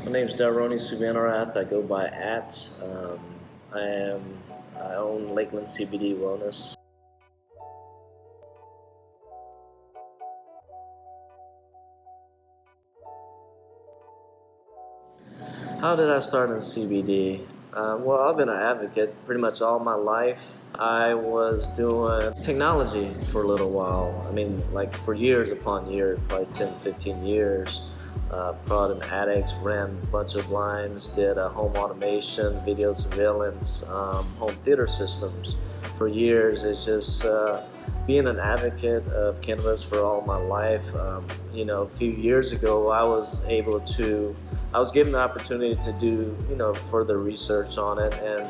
My name is Daroni Subianarath. I go by at. I own Lakeland CBD Wellness. How did I start in CBD? Well, I've been an advocate pretty much all my life. I was doing technology for a little while. I mean, like for years upon years, probably 10, 15 years. Crawled in attics, ran a bunch of lines, did home automation, video surveillance, home theater systems for years. It's just being an advocate of cannabis for all my life. A few years ago, I was given the opportunity to do, further research on it, and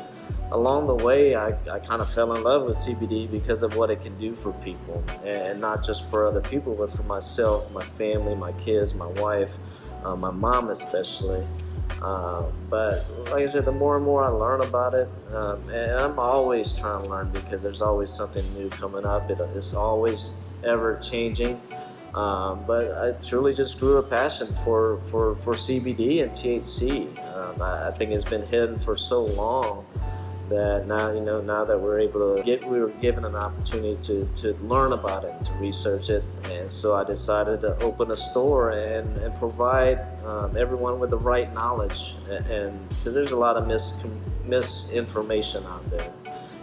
along the way, I kind of fell in love with CBD because of what it can do for people, and not just for other people, but for myself, my family, my kids, my wife, my mom especially. But like I said, the more and more I learn about it, and I'm always trying to learn because there's always something new coming up. It's always ever changing. But I truly just grew a passion for CBD and THC. I think it's been hidden for so long that now that we were given an opportunity to learn about it and to research it, and so I decided to open a store and provide everyone with the right knowledge, and because there's a lot of misinformation out there,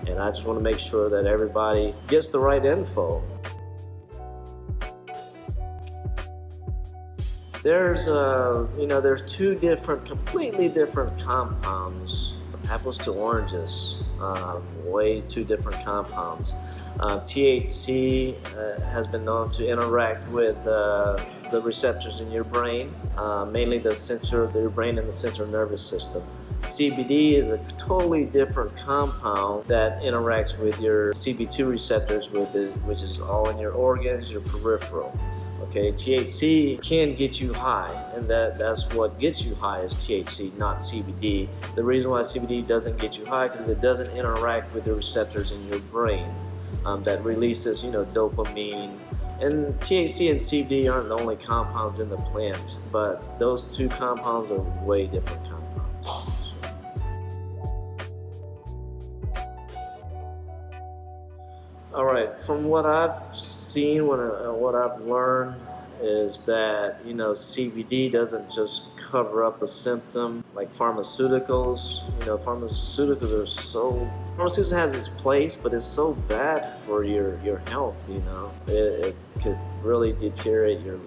and I just want to make sure that everybody gets the right info. There's two completely different compounds. Apples to oranges, way two different compounds. THC has been known to interact with the receptors in your brain, mainly your brain and the central nervous system. CBD is a totally different compound that interacts with your CB2 receptors, which is all in your organs, your peripheral. Okay, THC can get you high, and that's what gets you high is THC, not CBD. The reason why CBD doesn't get you high because it doesn't interact with the receptors in your brain that releases, dopamine. And THC and CBD aren't the only compounds in the plant, but those two compounds are way different compounds. All right, from what I've seen, what I've learned is that, CBD doesn't just cover up a symptom like pharmaceuticals. Pharmaceuticals has its place, but it's so bad for your health, It could really deteriorate your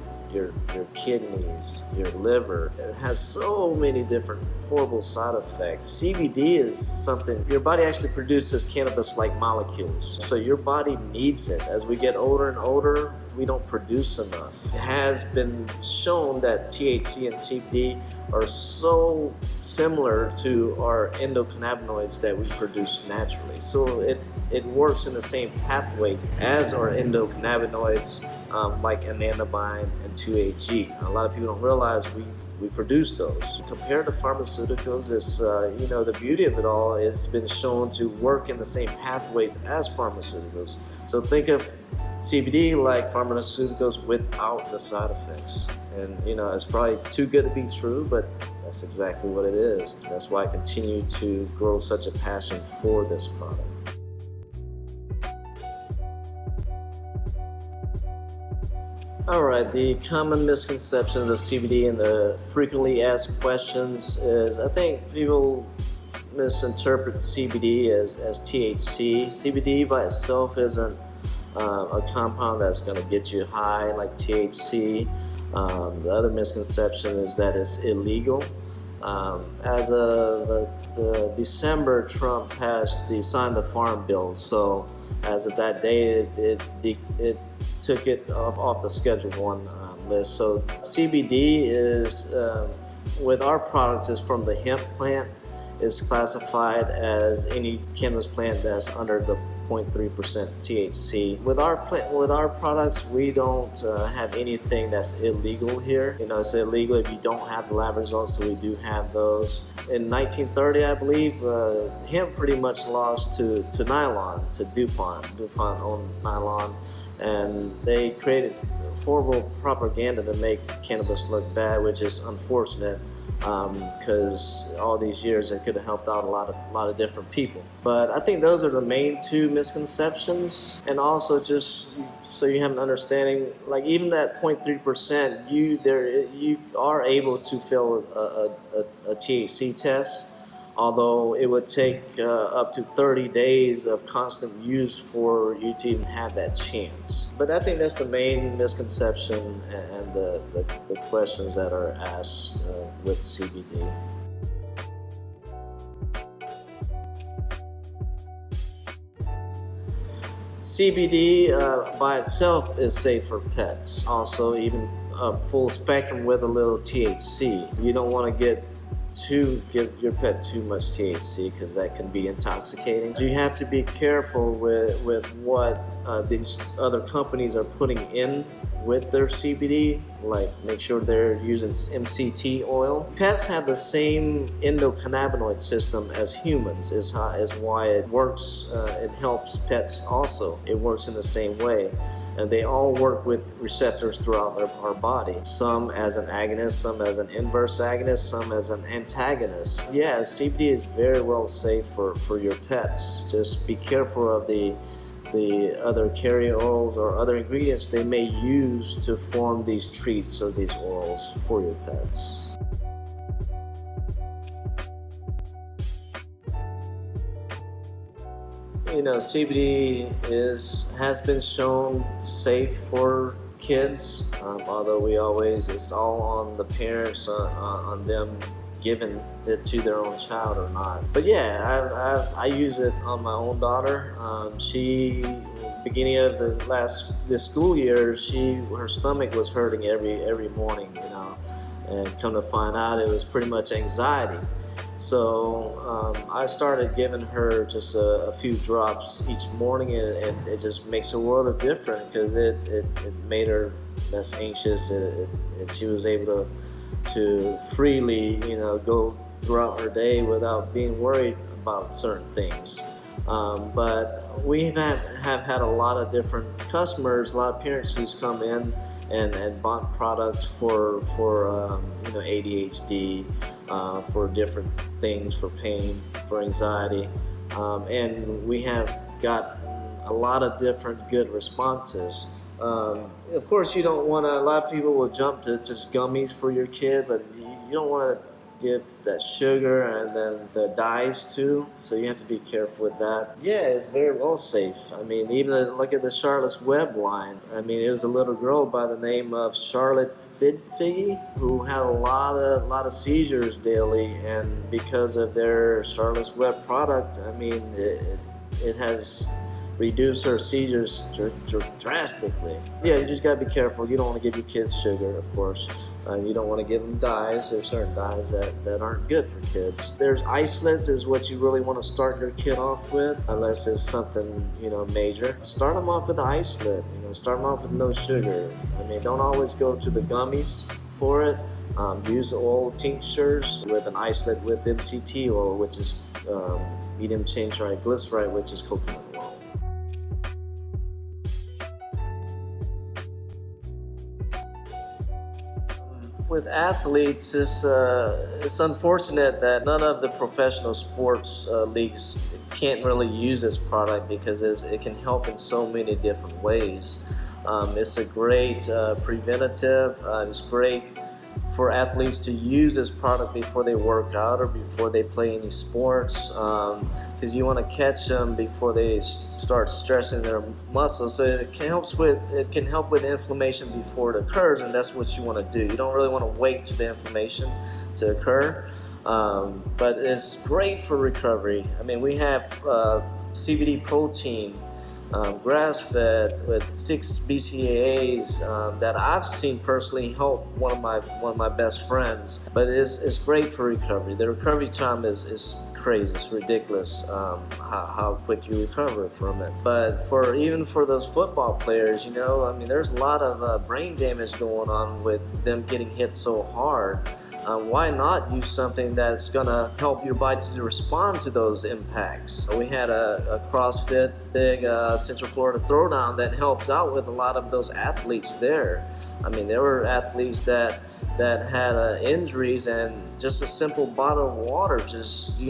kidneys, your liver. It has so many different horrible side effects. CBD is something, your body actually produces cannabis-like molecules. So your body needs it. As we get older and older, we don't produce enough. It has been shown that THC and CBD are so similar to our endocannabinoids that we produce naturally. So it works in the same pathways as our endocannabinoids, like anandamide and 2-AG. A lot of people don't realize we produce those. Compared to pharmaceuticals, the beauty of it all is been shown to work in the same pathways as pharmaceuticals. So think of CBD like pharmaceuticals without the side effects. And it's probably too good to be true, but that's exactly what it is. That's why I continue to grow such a passion for this product. Alright, the common misconceptions of CBD and the frequently asked questions is, I think people misinterpret CBD as THC. CBD by itself isn't a compound that's going to get you high like THC. The other misconception is that it's illegal. As of December, Trump signed the Farm Bill, so as of that day, it took it off the Schedule 1 list. So CBD is, with our products, is from the hemp plant. It's classified as any cannabis plant that's under the 0.3% THC. With our products, we don't have anything that's illegal here. It's illegal if you don't have the lab results, so we do have those. In 1930, I believe, hemp pretty much lost to nylon, to DuPont. DuPont owned nylon, and they created horrible propaganda to make cannabis look bad, which is unfortunate, because all these years it could have helped out a lot of different people. But I think those are the main two misconceptions, and also just so you have an understanding, like even that 0.3%, you are able to fail a THC test, although it would take up to 30 days of constant use for you to even have that chance. But I think that's the main misconception and the questions that are asked with CBD. CBD by itself is safe for pets. Also, even full spectrum with a little THC. You don't want to give your pet too much THC because that can be intoxicating. You have to be careful with what these other companies are putting in with their CBD, like make sure they're using MCT oil. Pets have the same endocannabinoid system as humans, is why it works. It helps pets also. It works in the same way. And they all work with receptors throughout our body. Some as an agonist, some as an inverse agonist, some as an antagonist. Yeah, CBD is very well safe for your pets. Just be careful of the other carrier oils or other ingredients they may use to form these treats or these oils for your pets. You know, CBD has been shown safe for kids, although it's all on the parents, on them giving it to their own child or not. But yeah, I use it on my own daughter. She, beginning of this school year, her stomach was hurting every morning, you know, and come to find out it was pretty much anxiety. So I started giving her just a few drops each morning, and it just makes a world of difference because it made her less anxious. And she was able to freely, you know, go throughout her day without being worried about certain things. But we have had a lot of different customers, a lot of parents who's come in and bought products for you know, ADHD, for different things, for pain, for anxiety, and we have got a lot of different good responses. Of course, you don't want to. A lot of people will jump to just gummies for your kid, but you don't want to give that sugar and then the dyes too, so you have to be careful with that. Yeah, it's very well safe. I mean, even look at the Charlotte's Web line. I mean, it was a little girl by the name of Charlotte Figgy who had a lot of seizures daily, and because of their Charlotte's Web product, I mean, it has reduce her seizures drastically. Yeah, you just gotta be careful. You don't want to give your kids sugar, of course. You don't want to give them dyes. There's certain dyes that aren't good for kids. There's isolates is what you really want to start your kid off with, unless it's something, you know, major. Start them off with an isolate. You know, start them off with no sugar. I mean, don't always go to the gummies for it. Use oil tinctures with an isolate with MCT oil, which is medium chain triglyceride, which is coconut oil. With athletes, it's unfortunate that none of the professional sports leagues can't really use this product because it can help in so many different ways. It's a great preventative. It's great for athletes to use this product before they work out or before they play any sports, because you want to catch them before they start stressing their muscles. So it can help with inflammation before it occurs, and that's what you want to do. You don't really want to wait for the inflammation to occur, but it's great for recovery. I mean, we have CBD protein, grass-fed with 6 BCAAs that I've seen personally help one of my best friends. But it's great for recovery. The recovery time is crazy. It's ridiculous how quick you recover from it. But even for those football players, you know, I mean, there's a lot of brain damage going on with them getting hit so hard. why not use something that's gonna help your body to respond to those impacts? We had a CrossFit big Central Florida throwdown that helped out with a lot of those athletes there. I mean, there were athletes that had injuries, and just a simple bottle of water just,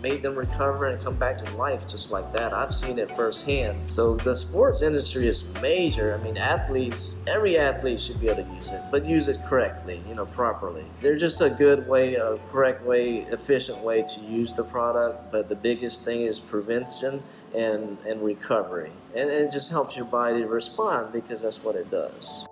made them recover and come back to life just like that. I've seen it firsthand. So the sports industry is major. I mean, every athlete should be able to use it, but use it correctly, properly. They're just a good way, a correct way, efficient way to use the product, but the biggest thing is prevention and recovery. And it just helps your body respond, because that's what it does.